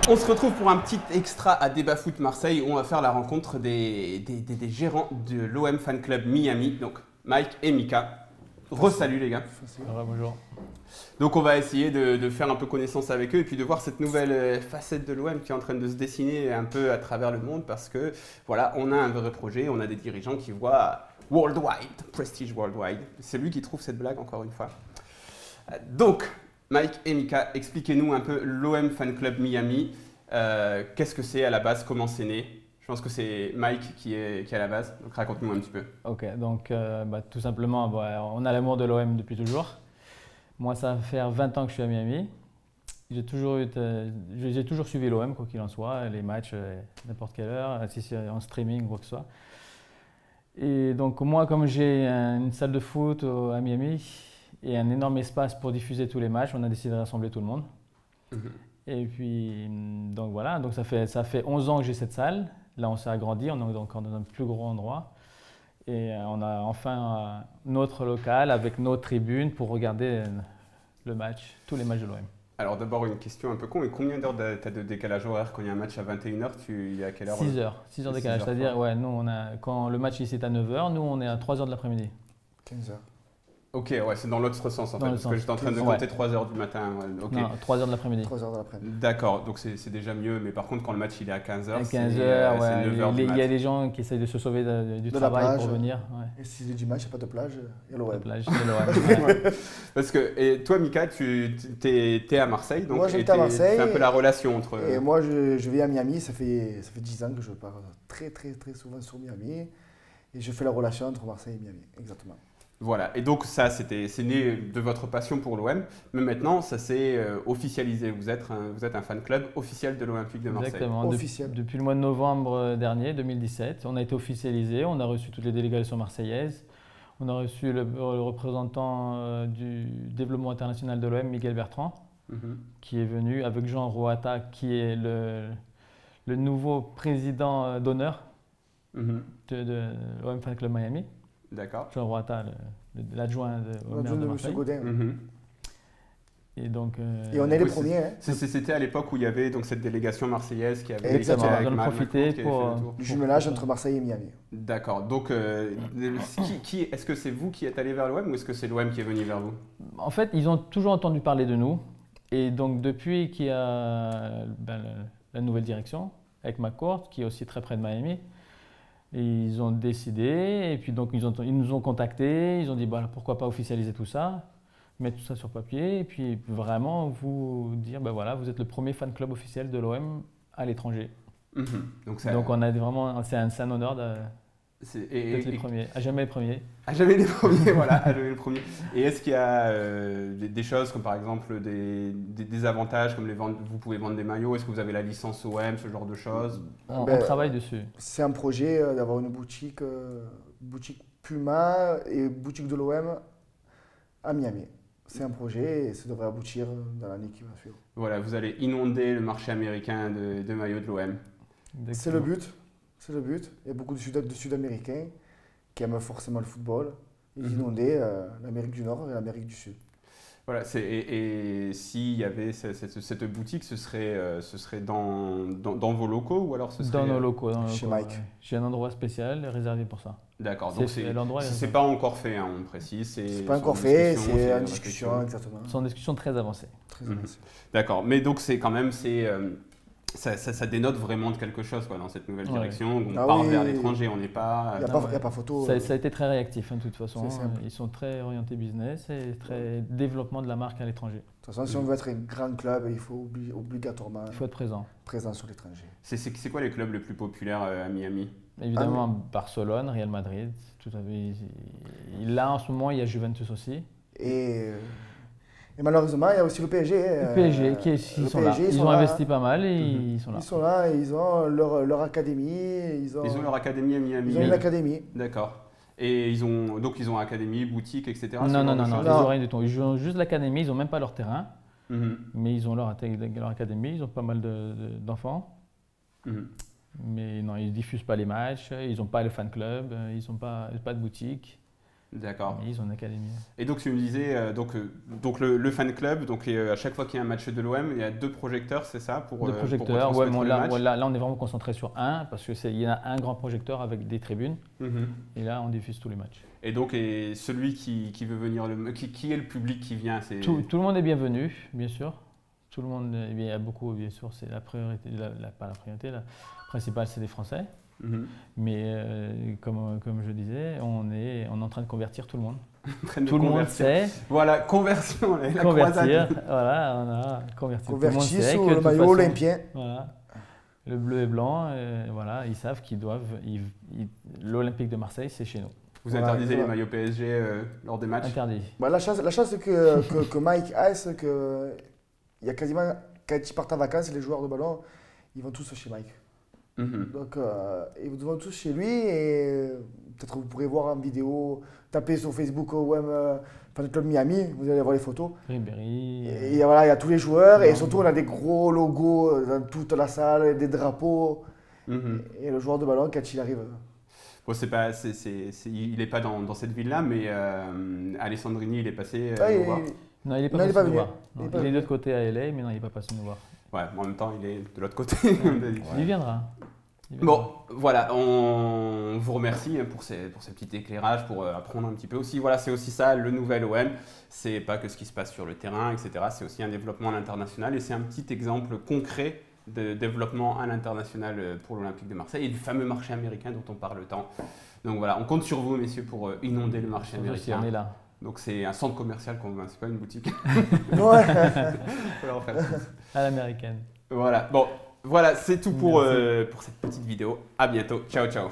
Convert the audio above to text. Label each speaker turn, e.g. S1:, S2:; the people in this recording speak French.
S1: On se retrouve pour un petit extra à Débat Foot Marseille où on va faire la rencontre des gérants de l'OM Fan Club Miami, donc Mike et Mika. Re-salut les gars.
S2: Bonjour.
S1: Donc on va essayer de faire un peu connaissance avec eux et puis de voir cette nouvelle facette de l'OM qui est en train de se dessiner un peu à travers le monde parce que voilà, on a un vrai projet, on a des dirigeants qui voient worldwide, prestige worldwide. C'est lui qui trouve cette blague encore une fois. Donc Mike et Mika, expliquez-nous un peu l'OM Fan Club Miami. Qu'est-ce que c'est à la base, comment c'est né? Je pense que c'est Mike qui est à la base, donc raconte-nous un petit peu.
S2: Ok, donc tout simplement, on a l'amour de l'OM depuis toujours. Moi, ça va faire 20 ans que je suis à Miami. J'ai toujours suivi l'OM, quoi qu'il en soit, les matchs n'importe quelle heure, si c'est en streaming ou quoi que ce soit. Et donc moi, comme j'ai une salle de foot à Miami et un énorme espace pour diffuser tous les matchs, on a décidé de rassembler tout le monde. Et puis, donc voilà, donc ça fait 11 ans que j'ai cette salle. Là, on s'est agrandi, on est encore dans un plus gros endroit. Et on a enfin notre local avec nos tribunes pour regarder le match, tous les matchs de l'OM.
S1: Alors d'abord une question un peu con, mais combien d'heures tu as de décalage horaire quand il y a un match à 21h? Il est à quelle heure?
S2: 6 heures, 6 heures de décalage, c'est-à-dire nous, quand le match ici est à 9h, nous on est à 3h de l'après-midi.
S3: 15h.
S1: Ok, ouais, c'est dans l'autre sens en fait, parce que j'étais en train de compter 3h du matin. Ouais, okay.
S2: Non, 3h de l'après-midi.
S3: 3h de l'après-midi.
S1: D'accord, donc c'est déjà mieux, mais par contre quand le match il est à 15h,
S2: à 15h,
S1: c'est 9h
S2: il y a des gens qui essayent de se sauver du travail pour venir. Ouais.
S3: Et si c'est dimanche, il n'y a pas de plage, il y a l'OM.
S2: Plage, il y a l'OM.
S1: Parce que, et toi Mika, tu es à Marseille, donc
S3: moi j'habite à Marseille.
S1: C'est un peu la relation entre…
S3: Et moi je vis à Miami, ça fait 10 ans que je pars très souvent sur Miami. Et je fais la relation entre Marseille et Miami, exactement.
S1: Voilà, et donc ça, c'est né de votre passion pour l'OM, mais maintenant, ça s'est officialisé. Vous êtes un fan club officiel de l'Olympique de Marseille.
S2: Exactement, depuis le mois de novembre dernier, 2017, on a été officialisé, on a reçu toutes les délégations marseillaises, on a reçu le représentant du développement international de l'OM, Miguel Bertrand, qui est venu avec Jean Roata, qui est le nouveau président d'honneur de l'OM Fan Club Miami.
S1: D'accord.
S2: Jean Roata, l'adjoint au maire de Marseille.
S3: Godin.
S2: Et donc,
S3: et on est les premiers. Hein.
S1: C'était à l'époque où il y avait donc cette délégation marseillaise qui avait…
S2: Exactement, on en a profité pour…
S3: Du jumelage entre Marseille et Miami.
S1: D'accord, donc est-ce que c'est vous qui êtes allé vers l'OM ou est-ce que c'est l'OM qui est venu vers vous?
S2: En fait, ils ont toujours entendu parler de nous. Et donc, depuis qu'il y a la nouvelle direction, avec McCourt, qui est aussi très près de Miami, ils ont décidé, et puis donc ils nous ont contactés, ils ont dit pourquoi pas officialiser tout ça, mettre tout ça sur papier, et puis vraiment vous dire voilà, vous êtes le premier fan club officiel de l'OM à l'étranger. Donc on a vraiment, c'est un honneur d'être les premiers, à jamais les premiers.
S1: À jamais les premiers, voilà, à jamais les premiers. Et est-ce qu'il y a des choses comme par exemple des avantages comme vous pouvez vendre des maillots, est-ce que vous avez la licence OM, ce genre de choses?
S2: On travaille dessus.
S3: C'est un projet d'avoir une boutique Puma et boutique de l'OM à Miami. C'est un projet et ça devrait aboutir dans l'année qui va suivre.
S1: Voilà, vous allez inonder le marché américain de maillots de l'OM.
S3: C'est le but. C'est le but. Il y a beaucoup de Sud-Américains qui aiment forcément le football. Ils inondaient l'Amérique du Nord et l'Amérique du Sud.
S1: Voilà, et s'il y avait cette boutique, ce serait dans vos locaux ou alors ce serait…
S2: Dans nos locaux.
S3: Chez Mike.
S2: J'ai un endroit spécial réservé pour ça.
S1: D'accord, donc c'est pas encore fait, hein, on précise.
S3: C'est pas encore fait, c'est en discussion, exactement.
S2: C'est en discussion très avancée.
S3: Très avancée.
S1: D'accord, mais donc c'est quand même… Ça dénote vraiment de quelque chose quoi, dans cette nouvelle direction. On part vers l'étranger, on n'est pas…
S3: Il n'y a pas photo.
S2: Ça a été très réactif de toute façon. Ils sont très orientés business et très développement de la marque à l'étranger.
S3: De toute façon, si on veut être un grand club, il faut obligatoirement
S2: être présent.
S3: Présent sur l'étranger.
S1: C'est quoi les clubs les plus populaires à Miami?
S2: Évidemment Barcelone, Real Madrid. Là en ce moment, il y a Juventus aussi.
S3: Et malheureusement, il y a aussi le PSG.
S2: Le PSG, ils sont là. Ils ont investi pas mal et ils sont là.
S3: Ils sont là, ils ont leur académie.
S1: Ils ont leur académie à Miami.
S3: Ils ont une académie.
S1: D'accord. Et ils ont académie, boutique, etc.
S2: Non, ils n'ont rien du tout. Ils ont juste l'académie, ils n'ont même pas leur terrain. Mais ils ont leur académie, ils ont pas mal d'enfants. Mais non, ils ne diffusent pas les matchs, ils n'ont pas le fan club, ils n'ont pas de boutique.
S1: D'accord.
S2: Mais ils ont une académie.
S1: Et donc tu me disais, donc le fan club, donc à chaque fois qu'il y a un match de l'OM, il y a 2 projecteurs, c'est ça pour,
S2: Deux
S1: pour
S2: projecteurs.
S1: retransmettre le match.
S2: Là, on est vraiment concentré sur un parce qu'il y en a un grand projecteur avec des tribunes.
S1: Mhm.
S2: Et là, on diffuse tous les matchs.
S1: Et donc celui qui veut venir, qui est le public qui vient, c'est
S2: Tout le monde est bienvenu, bien sûr. Tout le monde, il y a beaucoup, bien sûr, c'est la priorité, pas la priorité, la principale, c'est les Français.
S1: Mhm.
S2: Mais comme je disais, on est en train de convertir tout le monde.
S1: en train de
S2: Tout le monde
S1: convertir.
S2: sait
S1: Voilà, conversion, la
S2: convertir.
S1: croisade.
S2: Voilà, on a converti. Tout le monde
S3: Converti
S2: sait
S3: sur
S2: que de
S3: le
S2: toute
S3: maillot
S2: façon,
S3: olympien.
S2: Voilà, le bleu et blanc, voilà, ils savent qu'ils doivent. L'Olympique de Marseille, c'est chez nous.
S1: Vous
S3: Voilà,
S1: interdisez les
S3: voilà.
S1: maillots PSG lors des matchs.
S2: Interdit.
S3: Bah, la chance c'est que Mike a, c'est que il y a quasiment, quand ils partent en vacances, les joueurs de ballon, ils vont tous chez Mike.
S1: Mhm.
S3: Donc, ils vont tous chez lui et peut-être vous pourrez voir en vidéo, taper sur Facebook OM Fan Club Miami, vous allez voir les photos.
S2: Ribéry.
S3: Et voilà, il y a tous les joueurs et
S2: Non.
S3: surtout on a des gros logos dans toute la salle, des drapeaux.
S1: Mhm.
S3: Et le joueur de ballon, quand il arrive.
S1: Bon, il n'est pas dans cette ville-là, mais Alessandrini, il est passé
S3: Ah,
S1: nous voir.
S2: Non, il est pas
S3: Non, il est
S2: passé
S3: pas
S2: nous
S3: venu.
S2: voir.
S3: Il
S2: Non,
S3: est pas
S2: il est
S3: venu.
S2: de l'autre côté à LA, mais non, il n'est pas passé nous voir.
S1: Ouais, mais en même temps, il est de l'autre côté. comme t'as dit.
S2: Il viendra. Il viendra.
S1: Bon, voilà, on vous remercie pour ces petits éclairages, pour apprendre un petit peu aussi. Voilà, c'est aussi ça, le nouvel OM. C'est pas que ce qui se passe sur le terrain, etc. C'est aussi un développement à l'international et c'est un petit exemple concret de développement à l'international pour l'Olympique de Marseille et du fameux marché américain dont on parle tant. Donc voilà, on compte sur vous, messieurs, pour inonder le marché
S2: Surtout si
S1: américain.
S2: on est là.
S1: Donc c'est un centre commercial qu'on c'est pas une boutique.
S3: Ouais.
S1: Voilà, en fait.
S2: À l'américaine.
S1: Voilà, bon, voilà, c'est tout pour
S2: Merci.
S1: cette petite vidéo. À bientôt, ciao ciao.